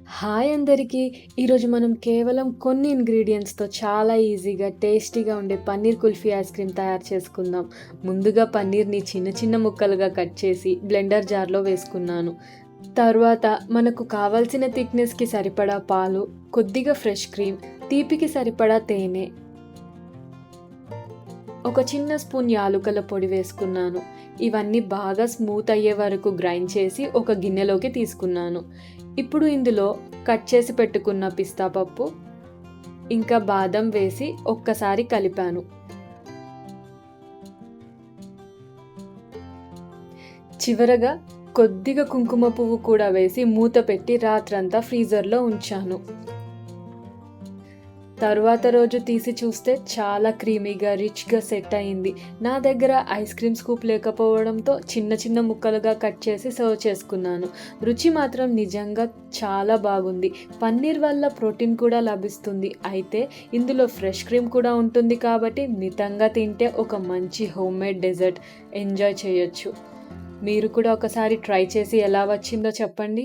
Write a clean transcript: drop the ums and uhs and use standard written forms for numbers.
Hi అందరికీ! ఈరోజు మనం కేవలం కొన్ని ఇంగ్రీడియెంట్స్‌తో చాలా ఈజీగా, టేస్టీగా ఉండే పన్నీర్ కుల్ఫీ ఐస్ క్రీమ్ తయారు చేసుకుందాం. ముందుగా పన్నీర్‌ని చిన్న చిన్న ముక్కలుగా కట్ చేసి బ్లెండర్ జార్‌లో వేసుకున్నాను. తర్వాత మనకు కావాల్సిన థిక్‌నెస్‌కి సరిపడా పాలు, కొద్దిగా ఫ్రెష్ క్రీమ్, తీపికి సరిపడా తేనె, ఒక చిన్న స్పూన్ యాలుకల పొడి వేసుకున్నాను. ఇవన్నీ బాగా స్మూత్ అయ్యే వరకు గ్రైండ్ చేసి ఒక గిన్నెలోకి తీసుకున్నాను. ఇప్పుడు ఇందులో కట్ చేసి పెట్టుకున్న పిస్తా పప్పు, ఇంకా బాదం వేసి ఒక్కసారి కలిపాను. చివరగా కొద్దిగా కుంకుమ పువ్వు కూడా వేసి మూత పెట్టి రాత్రంతా ఫ్రీజర్‌లో ఉంచాను. తరువాత రోజు తీసి చూస్తే చాలా క్రీమీగా, రిచ్‌గా సెట్ అయింది. నా దగ్గర ఐస్ క్రీమ్ స్కూప్ లేకపోవడంతో చిన్న చిన్న ముక్కలుగా కట్ చేసి సర్వ్ చేసుకున్నాను. రుచి మాత్రం నిజంగా చాలా బాగుంది. పన్నీర్ వల్ల ప్రోటీన్ కూడా లభిస్తుంది. అయితే ఇందులో ఫ్రెష్ క్రీమ్ కూడా ఉంటుంది కాబట్టి మితంగా తింటే ఒక మంచి హోమ్‌మేడ్ డెజర్ట్ ఎంజాయ్ చేయొచ్చు. మీరు కూడా ఒకసారి ట్రై చేసి ఎలా వచ్చిందో చెప్పండి.